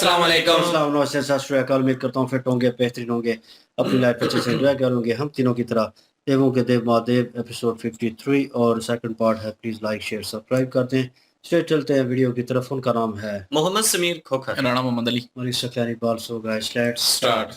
अस्सलाम वालेकुम। अस्सलाम वालेकुम, सत श्री अकाल। उम्मीद करता हूँ फिट होंगे, बेहतरीन होंगे, अपनी लाइफ अच्छे से एंजॉय करोगे हम तीनों की तरह। देवों के देव महादेव एपिसोड 53 और सेकंड पार्ट है। प्लीज़ लाइक शेयर सब्सक्राइब कर दें। स्ट्रेट चलते हैं वीडियो की तरफ। उनका नाम है मोहम्मद समीर खोखर। राणा मोहम्मद अली। मलिक सफियानी बाल। So guys let's start.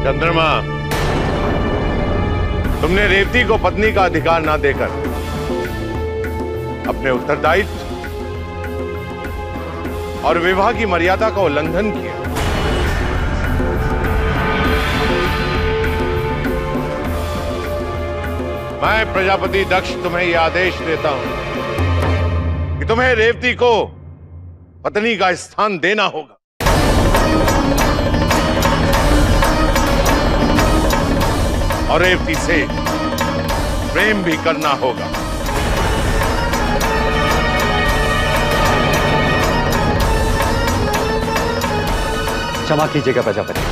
चंद्रमा, तुमने रेवती को पत्नी का अधिकार ना देकर अपने उत्तरदायित्व और विवाह की मर्यादा का उल्लंघन किया। मैं प्रजापति दक्ष तुम्हें यह आदेश देता हूं कि तुम्हें रेवती को पत्नी का स्थान देना होगा। और रेवती से प्रेम भी करना होगा। क्षमा कीजिएगा प्रजापति,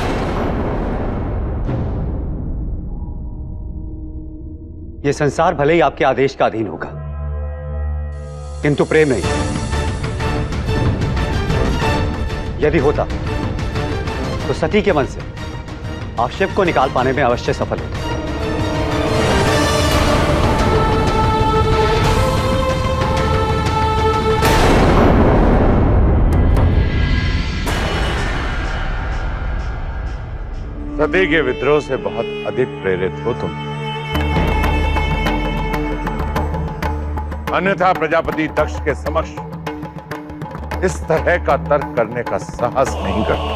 यह संसार भले ही आपके आदेश का अधीन होगा, किंतु प्रेम नहीं। यदि होता तो सती के मन से आप शिव को निकाल पाने में अवश्य सफल होते। सती के विद्रोह से बहुत अधिक प्रेरित हो तुम, अन्यथा प्रजापति दक्ष के समक्ष इस तरह का तर्क करने का साहस नहीं करता।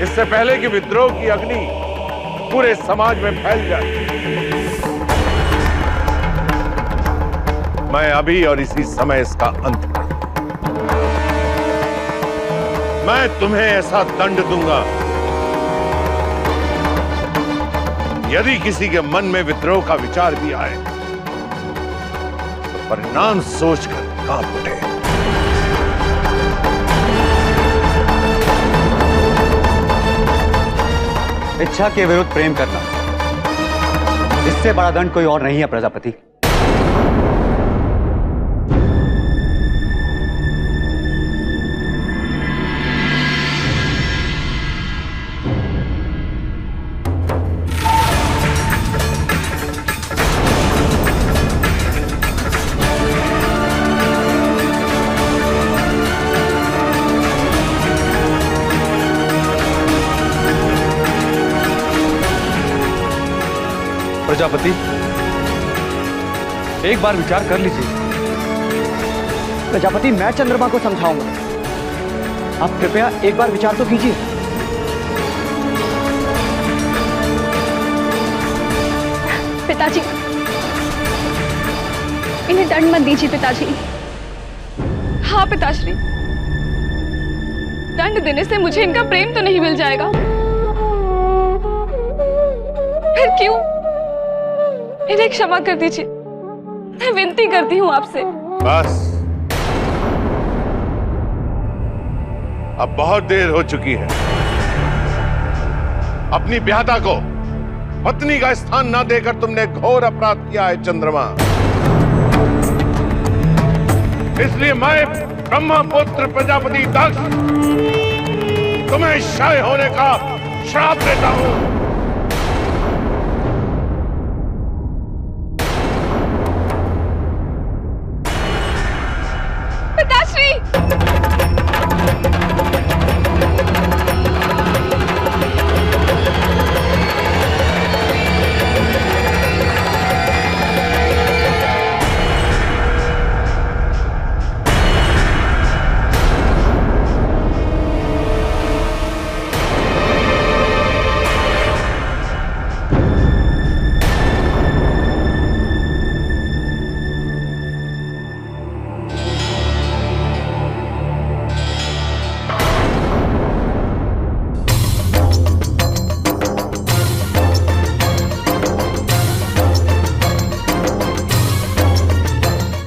इससे पहले कि विद्रोह की अग्नि पूरे समाज में फैल जाए, मैं अभी और इसी समय इसका अंत कर दूं। मैं तुम्हें ऐसा दंड दूंगा, यदि किसी के मन में विद्रोह का विचार भी आए तो परिणाम सोचकर कांप उठे। इच्छा के विरुद्ध प्रेम करना, इससे बड़ा दंड कोई और नहीं है प्रजापति। प्रजापति, एक बार विचार कर लीजिए। प्रजापति, मैं चंद्रमा को समझाऊंगा, आप कृपया एक बार विचार तो कीजिए। पिताजी, इन्हें दंड मत दीजिए पिताजी। हाँ पिताश्री, दंड देने से मुझे इनका प्रेम तो नहीं मिल जाएगा। फिर क्यों? इन्हें क्षमा कर दीजिए, मैं विनती करती हूँ आपसे। बस, अब बहुत देर हो चुकी है। अपनी ब्याहता को पत्नी का स्थान ना देकर तुमने घोर अपराध किया है चंद्रमा। इसलिए मैं ब्रह्मपुत्र प्रजापति दक्ष तुम्हें क्षय होने का श्राप देता हूं।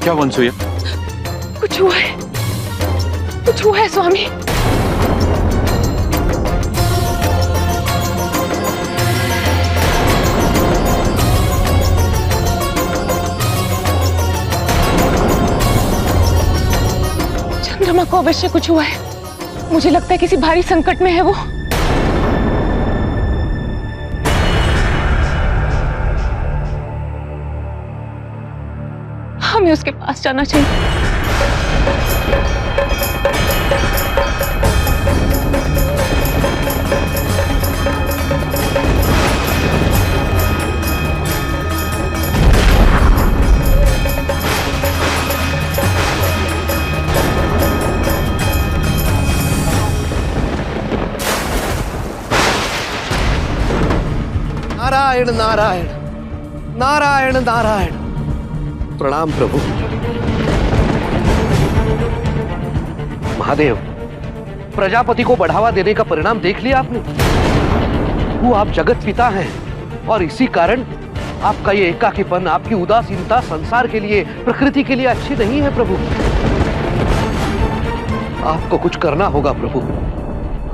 क्या वंशुया, कुछ हुआ है, कुछ हुआ है स्वामी। चंद्रमा को अवश्य कुछ हुआ है। मुझे लगता है किसी भारी संकट में है वो। हमें उसके पास जाना चाहिए। नारायण नारायण नारायण नारायण। प्रणाम प्रभु। महादेव, प्रजापति को बढ़ावा देने का परिणाम देख लिया आपने। वो आप जगत पिता हैं और इसी कारण आपका ये एकाकीपन, आपकी उदासीनता संसार के लिए, प्रकृति के लिए अच्छी नहीं है प्रभु। आपको कुछ करना होगा प्रभु,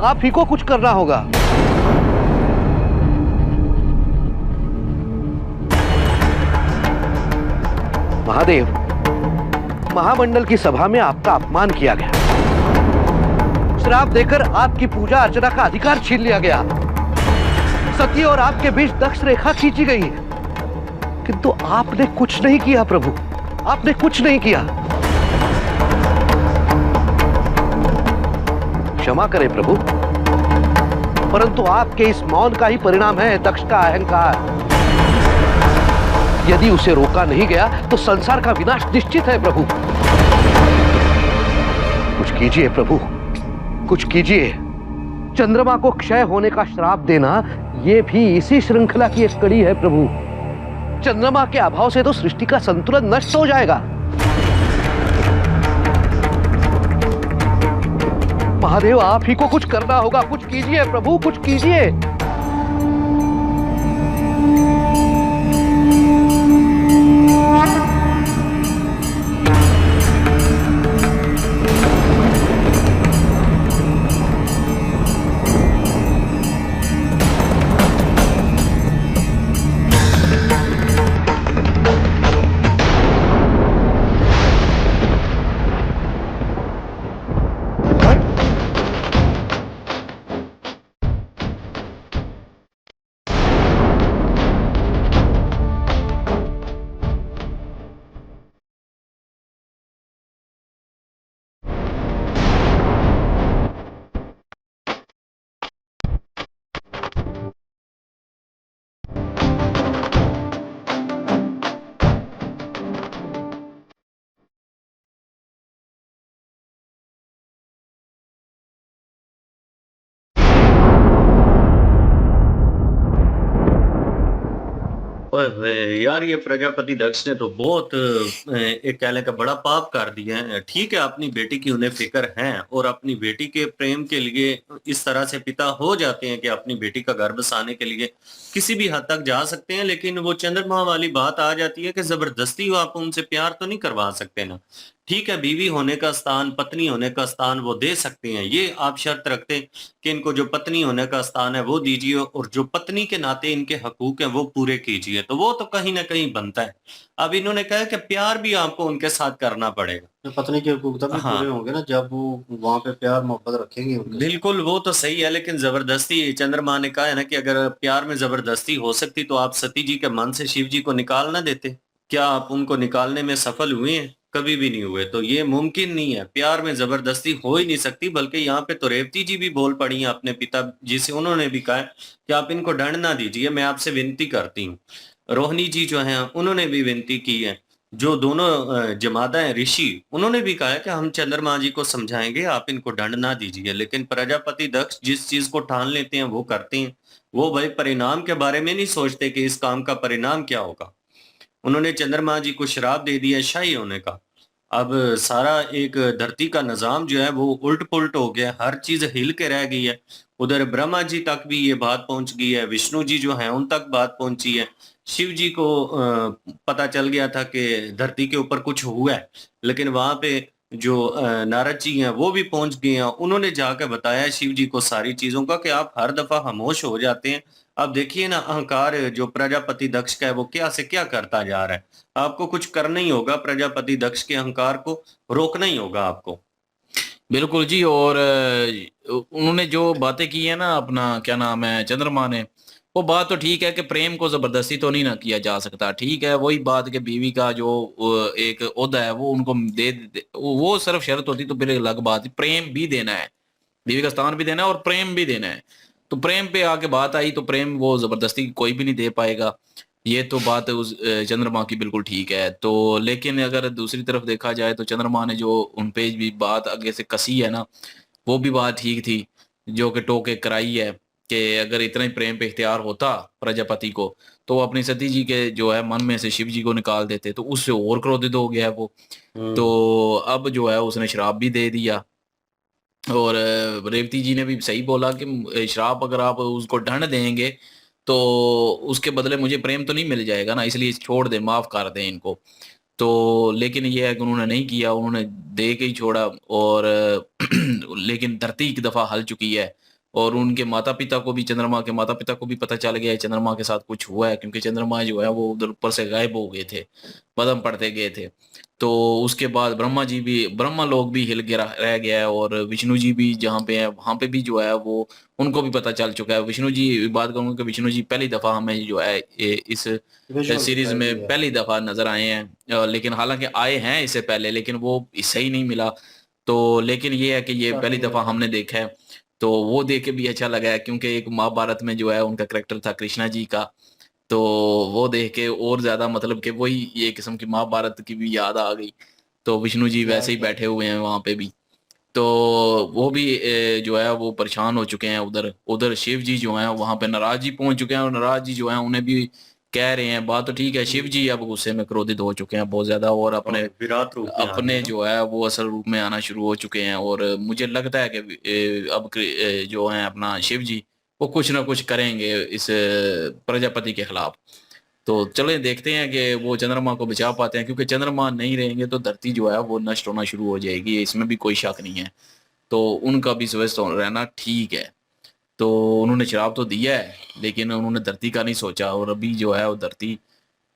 आप ही को कुछ करना होगा। महादेव, महामंडल की सभा में आपका अपमान किया गया, श्राप देकर आपकी पूजा अर्चना का अधिकार छीन लिया गया, सती और आपके बीच दक्ष रेखा खींची गई, किंतु आपने कुछ नहीं किया प्रभु, आपने कुछ नहीं किया। क्षमा करें प्रभु, परंतु आपके इस मौन का ही परिणाम है दक्ष का अहंकार। यदि उसे रोका नहीं गया तो संसार का विनाश निश्चित है प्रभु। कुछ कीजिए प्रभु, कुछ कीजिए। चंद्रमा को क्षय होने का श्राप देना यह भी इसी श्रृंखला की एक कड़ी है प्रभु। चंद्रमा के अभाव से तो सृष्टि का संतुलन नष्ट हो जाएगा। महादेव, आप ही को कुछ करना होगा, कुछ कीजिए प्रभु, कुछ कीजिए। यार ये प्रजापति दक्ष ने तो बहुत एक कहने का बड़ा पाप कर दिया है। ठीक है, अपनी बेटी की उन्हें फिक्र है और अपनी बेटी के प्रेम के लिए इस तरह से पिता हो जाते हैं कि अपनी बेटी का गर्भ बसाने के लिए किसी भी हद तक जा सकते हैं, लेकिन वो चंद्रमा वाली बात आ जाती है कि जबरदस्ती आप उनसे प्यार तो नहीं करवा सकते ना। ठीक है, बीवी होने का स्थान, पत्नी होने का स्थान वो दे सकते हैं, ये आप शर्त रखते हैं कि इनको जो पत्नी होने का स्थान है वो दीजिए और जो पत्नी के नाते इनके हकूक हैं वो पूरे कीजिए, तो वो तो कहीं ना कहीं बनता है। अब इन्होंने कहा कि प्यार भी आपको उनके साथ करना पड़ेगा। तो पत्नी के हकूक तभी हाँ। पूरे होंगे ना जब वो वहां पे प्यार मोहब्बत रखेंगे उनके साथ। बिल्कुल, वो तो सही है, लेकिन जबरदस्ती चंद्रमा ने कहा है ना कि अगर प्यार में जबरदस्ती हो सकती तो आप सती जी के मन से शिव जी को निकाल ना देते। क्या आप उनको निकालने में सफल हुए हैं? कभी भी नहीं हुए। तो ये मुमकिन नहीं है, प्यार में जबरदस्ती हो ही नहीं सकती। बल्कि यहाँ पे तो रेवती जी भी बोल पड़ी हैं अपने पिता जी से, उन्होंने भी कहा है कि आप इनको दंड ना दीजिए, मैं आपसे विनती करती हूँ। रोहिणी जी जो हैं उन्होंने भी विनती की है। जो दोनों जमादा हैं ऋषि, उन्होंने भी कहा है कि हम चंद्रमा जी को समझाएंगे, आप इनको दंड ना दीजिए। लेकिन प्रजापति दक्ष जिस चीज को ठान लेते हैं वो करते हैं। वो भाई परिणाम के बारे में नहीं सोचते कि इस काम का परिणाम क्या होगा। उन्होंने चंद्रमा जी को श्राप दे दिया शाही होने का। अब सारा एक धरती का निजाम जो है वो उल्ट पुल्ट हो गया, हर चीज हिल के रह गई है। उधर ब्रह्मा जी तक भी ये बात पहुंच गई है, विष्णु जी जो हैं उन तक बात पहुंची है। शिव जी को पता चल गया था कि धरती के ऊपर कुछ हुआ है, लेकिन वहां पे जो नारद जी हैं वो भी पहुंच गए हैं। उन्होंने जाकर बताया शिव जी को सारी चीजों का कि आप हर दफा खामोश हो जाते हैं। अब देखिए ना, अहंकार जो प्रजापति दक्ष का है वो क्या से क्या करता जा रहा है। आपको कुछ करना ही होगा, प्रजापति दक्ष के अहंकार को रोकना ही होगा आपको। बिल्कुल जी। और उन्होंने जो बातें की है ना, अपना क्या नाम है, चंद्रमा ने, वो बात तो ठीक है कि प्रेम को जबरदस्ती तो नहीं ना किया जा सकता। ठीक है, वही बात कि बीवी का जो एक ओहदा है वो उनको वो सिर्फ शर्त होती तो फिर अलग बात। प्रेम भी देना है, बीवी का स्थान भी देना है और प्रेम भी देना है। तो प्रेम पे आके बात आई तो प्रेम वो जबरदस्ती कोई भी नहीं दे पाएगा। ये तो बात उस चंद्रमा की बिल्कुल ठीक है। तो लेकिन अगर दूसरी तरफ देखा जाए तो चंद्रमा ने जो उन पे भी बात आगे से कसी है ना, वो भी बात ठीक थी, जो कि टोके कराई है कि अगर इतना ही प्रेम पे इख्तियार होता प्रजापति को तो वो अपनी सती जी के जो है मन में से शिव जी को निकाल देते, तो उससे और क्रोधित हो गया है वो। तो अब जो है उसने श्राप भी दे दिया। और रेवती जी ने भी सही बोला कि श्राप अगर आप उसको दंड देंगे तो उसके बदले मुझे प्रेम तो नहीं मिल जाएगा ना, इसलिए छोड़ दे, माफ कर दें इनको। तो लेकिन ये है कि उन्होंने नहीं किया, उन्होंने दे के ही छोड़ा। और लेकिन धरती एक दफा हल चुकी है और उनके माता पिता को भी, चंद्रमा के माता पिता को भी पता चल गया है चंद्रमा के साथ कुछ हुआ है, क्योंकि चंद्रमा जो है वो उधर ऊपर से गायब हो गए थे, बदम पड़ते गए थे। तो उसके बाद ब्रह्मा जी भी, ब्रह्मा लोग भी हिल गया रह गया है, और विष्णु जी भी जहाँ पे है वहां पे भी जो है वो उनको भी पता चल चुका है। विष्णु जी, बात करूंगा कि विष्णु जी पहली दफा हमें जो है इस सीरीज में पहली दफा नजर आए हैं। लेकिन हालांकि आए हैं इससे पहले, लेकिन वो सही नहीं मिला। तो लेकिन ये है कि ये पहली दफा हमने देखा है, तो वो देख के भी अच्छा लगा है, क्योंकि एक महाभारत में जो है उनका करेक्टर था कृष्णा जी का। तो वो देख के और ज्यादा मतलब कि वही ये किस्म की महाभारत की भी याद आ गई। तो विष्णु जी वैसे ही बैठे हुए हैं वहां पे भी। तो वो भी जो है वो परेशान हो चुके हैं। उधर उधर शिव जी जो हैं वहां पे नाराज जी पहुंच चुके हैं, और नाराज जी जो हैं उन्हें भी कह रहे हैं, बात तो ठीक है, शिव जी अब गुस्से में क्रोधित हो चुके हैं बहुत ज्यादा, और अपने विराट रूप में आ अपने गए ना। जो है वो असल रूप में आना शुरू हो चुके हैं। और मुझे लगता है कि अब जो है अपना शिव जी वो कुछ ना कुछ करेंगे इस प्रजापति के खिलाफ। तो चलें देखते हैं कि वो चंद्रमा को बचा पाते हैं, क्योंकि चंद्रमा नहीं रहेंगे तो धरती जो है वो नष्ट होना शुरू हो जाएगी, इसमें भी कोई शक नहीं है। तो उनका भी स्वस्थ रहना ठीक है। तो उन्होंने शराब तो दिया है, लेकिन उन्होंने धरती का नहीं सोचा, और अभी जो है वो धरती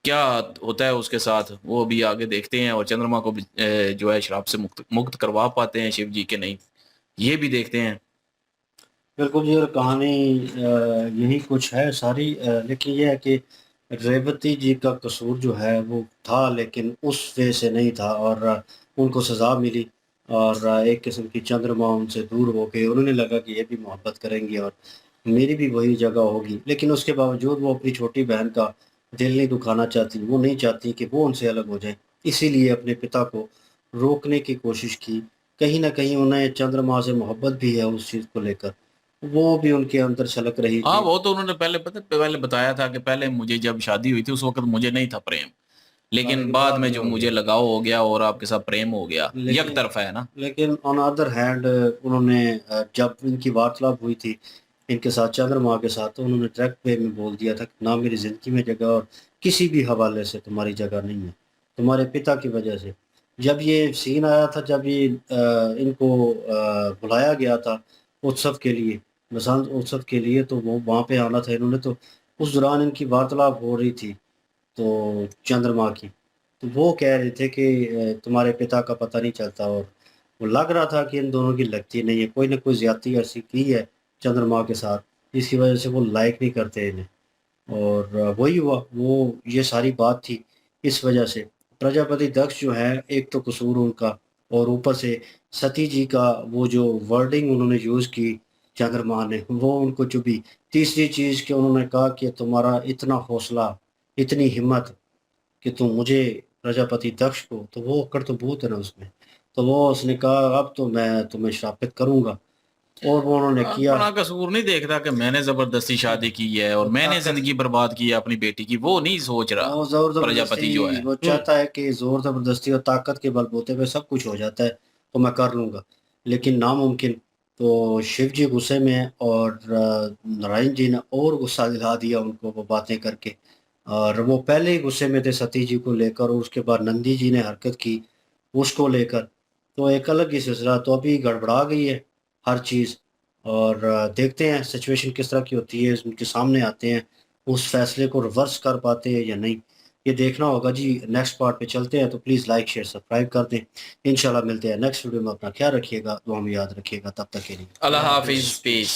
क्या होता है उसके साथ वो अभी आगे देखते हैं। और चंद्रमा को भी जो है शराब से मुक्त मुक्त करवा पाते हैं शिव जी के नहीं, ये भी देखते हैं। बिल्कुल जी। और कहानी यही कुछ है सारी, लेकिन यह है कि रेवती जी का कसूर जो है वो था, लेकिन उस वे से नहीं था, और उनको सज़ा मिली। और एक किस्म की चंद्रमा उनसे दूर हो गए। उन्होंने लगा कि ये भी मोहब्बत करेंगी और मेरी भी वही जगह होगी, लेकिन उसके बावजूद वो अपनी छोटी बहन का दिल नहीं दुखाना चाहती। वो नहीं चाहती कि वो उनसे अलग हो जाए, इसीलिए अपने पिता को रोकने की कोशिश की। कहीं ना कहीं उन्हें चंद्रमा से मोहब्बत भी है उस चीज़ को लेकर, वो भी उनके अंदर छलक रही हाँ, थी। वो तो उन्होंने पहले बताया था कि पहले मुझे जब शादी हुई थी उस वक्त मुझे नहीं था प्रेम, लेकिन बाद में जो मुझे लगाव हो गया और आपके साथ प्रेम हो गया, एक लेकिन तरफा है ना। लेकिन ऑन अदर हैंड उन्होंने जब इनकी वार्तालाप हुई थी इनके साथ चंद्रमा के साथ, तो उन्होंने डायरेक्ट वे में बोल दिया था कि ना मेरी ज़िंदगी में जगह और किसी भी हवाले से तुम्हारी जगह नहीं है, तुम्हारे पिता की वजह से। जब ये सीन आया था, जब ये इनको बुलाया गया था उत्सव के लिए, बसंत उत्सव के लिए, तो वो वहाँ पे आना था इन्होंने। तो उस दौरान इनकी वार्तालाप हो रही थी तो चंद्रमा की, तो वो कह रहे थे कि तुम्हारे पिता का पता नहीं चलता। और वो लग रहा था कि इन दोनों की लगती नहीं है, कोई ना कोई ज्यादती ऐसी की है चंद्रमा के साथ, जिसकी वजह से वो लाइक नहीं करते इन्हें। और वही हुआ, वो ये सारी बात थी। इस वजह से प्रजापति दक्ष जो है, एक तो कसूर उनका, और ऊपर से सती जी का वो जो वर्डिंग उन्होंने यूज़ की चंद्रमा ने, वो उनको चुभी। तीसरी चीज़ कि उन्होंने कहा कि तुम्हारा इतना हौसला, इतनी हिम्मत कि तुम मुझे प्रजापति दक्ष को, तो वो अक्कड़ तो बहुत है ना उसमें। तो वो उसने कहा अब तो मैं तुम्हें श्रापित करूंगा, और वो उन्होंने किया। अपना कसूर नहीं देखता कि मैंने जबरदस्ती शादी की है और वो मैंने ताकत, जिंदगी बर्बाद की है अपनी बेटी की, वो नहीं सोच रहा वो जोर प्रजापति जो जबरदस्ती, है। वो चाहता है कि जोर जबरदस्ती और ताकत के बलबूते पे सब कुछ हो जाता है, तो मैं कर लूंगा, लेकिन नामुमकिन। तो शिव जी गुस्से में हैं, और नारायण जी ने और गुस्सा दिला दिया उनको वो बातें करके। और वो पहले ही गुस्से में थे सती जी को लेकर, और उसके बाद नंदी जी ने हरकत की उसको लेकर। तो एक अलग ही सिलसिला, तो अभी गड़बड़ा गई है हर चीज़। और देखते हैं सिचुएशन किस तरह की होती है, उनके सामने आते हैं, उस फैसले को रिवर्स कर पाते हैं या नहीं, ये देखना होगा जी। नेक्स्ट पार्ट पे चलते हैं, तो प्लीज़ लाइक शेयर सब्सक्राइब कर दें। इंशाल्लाह मिलते हैं नेक्स्ट वीडियो में। अपना ख्याल रखिएगा, दुआ में याद रखिएगा। तब तक के लिए अल्लाह हाफिज, पीस।